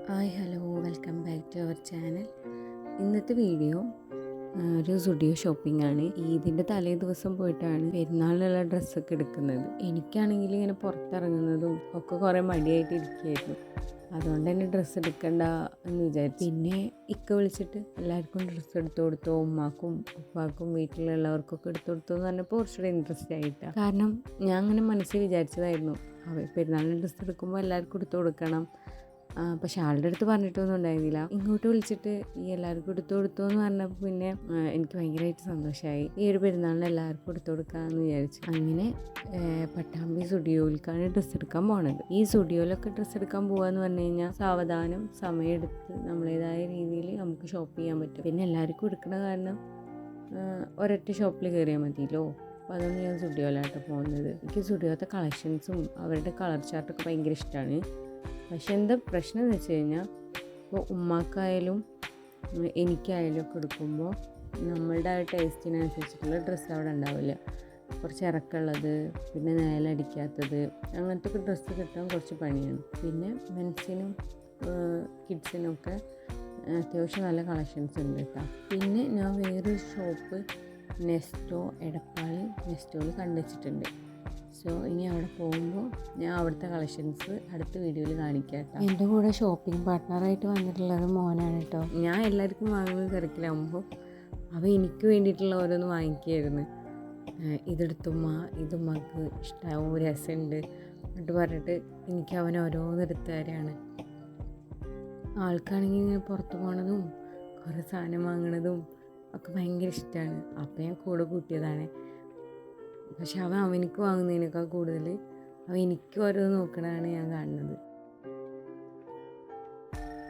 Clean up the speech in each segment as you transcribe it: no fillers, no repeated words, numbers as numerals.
Hi hello welcome back to our channel. ഇന്നത്തെ video ഒരു studio shopping ആണ്. ഈദിൻ്റെ തലേ ദിവസം പോയിട്ടാണ് പെരുന്നാളിനുള്ള ഡ്രസ്സൊക്കെ എടുക്കുന്നത്. എനിക്കാണെങ്കിൽ ഇങ്ങനെ പുറത്തിറങ്ങുന്നതും ഒക്കെ കുറേ മടിയായിട്ട് ഇരിക്കുകയായിരുന്നു. അതുകൊണ്ട് തന്നെ ഡ്രസ്സ് എടുക്കണ്ട എന്ന് വിചാരിച്ചു. പിന്നെ ഇക്ക വിളിച്ചിട്ട് എല്ലാവർക്കും ഡ്രസ്സ് എടുത്തു കൊടുത്തു. ഉമ്മാക്കും ഉപ്പാക്കും വീട്ടിലുള്ളവർക്കൊക്കെ എടുത്തു കൊടുത്തു എന്ന് പറഞ്ഞപ്പോൾ കുറച്ചുകൂടെ ഇൻട്രസ്റ്റ് ആയിട്ടാണ്. കാരണം ഞാൻ അങ്ങനെ മനസ്സിൽ വിചാരിച്ചതായിരുന്നു, പെരുന്നാളിന് ഡ്രസ്സ് എടുക്കുമ്പോൾ എല്ലാവർക്കും എടുത്തു കൊടുക്കണം. പക്ഷെ ആളുടെ അടുത്ത് പറഞ്ഞിട്ടൊന്നും ഉണ്ടായിരുന്നില്ല. ഇങ്ങോട്ട് വിളിച്ചിട്ട് ഈ എല്ലാവർക്കും എടുത്തു കൊടുത്തു എന്ന് പറഞ്ഞപ്പോൾ പിന്നെ എനിക്ക് ഭയങ്കരമായിട്ട് സന്തോഷമായി. ഈ ഒരു പെരുന്നാളിന് എല്ലാവർക്കും എടുത്തു കൊടുക്കാമെന്ന് വിചാരിച്ചു. അങ്ങനെ പട്ടാമ്പി സ്റ്റുഡിയോയിലേക്കാണ് ഡ്രസ്സ് എടുക്കാൻ പോണത്. ഈ സ്റ്റുഡിയോയിലൊക്കെ ഡ്രസ്സ് എടുക്കാൻ പോകാന്ന് പറഞ്ഞു കഴിഞ്ഞാൽ സാവധാനം സമയമെടുത്ത് നമ്മളേതായ രീതിയിൽ നമുക്ക് ഷോപ്പ് ചെയ്യാൻ പറ്റും. പിന്നെ എല്ലാവർക്കും എടുക്കണ കാരണം ഒരൊറ്റ ഷോപ്പിൽ കയറിയാൽ മതിയല്ലോ. അപ്പോൾ അതൊന്നും ഞാൻ സ്റ്റുഡിയോയിലായിട്ട് പോകുന്നത്. എനിക്ക് സ്റ്റുഡിയോത്തെ കളക്ഷൻസും അവരുടെ കളർ ചാർട്ടൊക്കെ ഭയങ്കര ഇഷ്ടമാണ്. പക്ഷെ എന്താ പ്രശ്നം എന്ന് വെച്ച് കഴിഞ്ഞാൽ, ഇപ്പോൾ ഉമ്മാക്കായാലും എനിക്കായാലും ഒക്കെ എടുക്കുമ്പോൾ നമ്മളുടെ ആ ടേസ്റ്റിനനുസരിച്ചിട്ടുള്ള ഡ്രസ്സ് അവിടെ ഉണ്ടാവില്ല. കുറച്ച് ഇറക്കമുള്ളത്, പിന്നെ നിഴലടിക്കാത്തത്, അങ്ങനത്തെ ഒക്കെ ഡ്രസ്സ് കിട്ടാൻ കുറച്ച് പണിയാണ്. പിന്നെ മെൻസിനും കിഡ്സിനൊക്കെ അത്യാവശ്യം നല്ല കളക്ഷൻസ് ഉണ്ട് കേട്ടോ. പിന്നെ ഞാൻ വേറൊരു ഷോപ്പ് നെസ്റ്റോ എടപ്പാളിൽ നെസ്റ്റോയിൽ കണ്ടുവച്ചിട്ടുണ്ട്. സോ ഇനി അവിടെ പോകുമ്പോൾ ഞാൻ അവിടുത്തെ കളക്ഷൻസ് അടുത്ത വീഡിയോയിൽ കാണിക്കാം കേട്ടോ. എൻ്റെ കൂടെ ഷോപ്പിംഗ് പാർട്ട്ണറായിട്ട് വന്നിട്ടുള്ളത് മോനാണ് കേട്ടോ. ഞാൻ എല്ലാവർക്കും വാങ്ങുന്നത് തിരക്കിലാകുമ്പോൾ അവ എനിക്ക് വേണ്ടിയിട്ടുള്ള ഓരോന്ന് വാങ്ങിക്കുകയായിരുന്നു. ഇതെടുത്തുമ്മ, ഇതുമ്മക്ക് ഇഷ്ടമാവും, രസമുണ്ട് എന്നിട്ട് പറഞ്ഞിട്ട് എനിക്ക് അവൻ ഓരോന്ന് എടുത്തു തരാണ്. ആൾക്കാണെങ്കിൽ ഇങ്ങനെ പുറത്ത് പോകണതും കുറേ സാധനം വാങ്ങണതും ഒക്കെ ഭയങ്കര ഇഷ്ടമാണ്. അപ്പം ഞാൻ കൂടെ കൂട്ടിയതാണ്. പക്ഷെ അവനിക്ക് വാങ്ങുന്നതിനേക്കാൾ കൂടുതൽ എനിക്ക് ഓരോ നോക്കണതാണ് ഞാൻ കാണുന്നത്.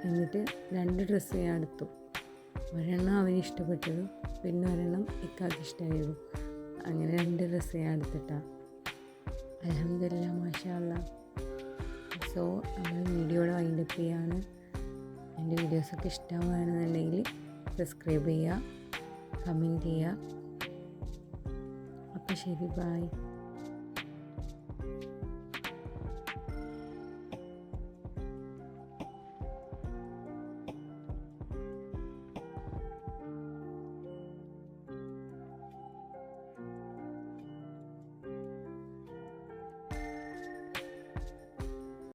എന്നിട്ട് 2 ഡ്രസ്സ് ഞാൻ എടുത്തു. ഒരെണ്ണം അവന് ഇഷ്ടപ്പെട്ടതും പിന്നെ ഒരെണ്ണം ഇക്കാക്ക് ഇഷ്ടമായതും. അങ്ങനെ 2 ഡ്രസ്സ് ഞാൻ എടുത്തിട്ടാണ്. അൽഹംദുലില്ലാ മാഷാ അല്ലാഹ്. സോ നമ്മൾ വീഡിയോയുടെ വൈൻഡപ്പ് ചെയ്യാണ്. എൻ്റെ വീഡിയോസൊക്കെ ഇഷ്ടമാണെന്നുണ്ടെങ്കിൽ സബ്സ്ക്രൈബ് ചെയ്യുക, കമൻറ്റ് ചെയ്യുക. അപ്പോൾ ശരി, ബൈ.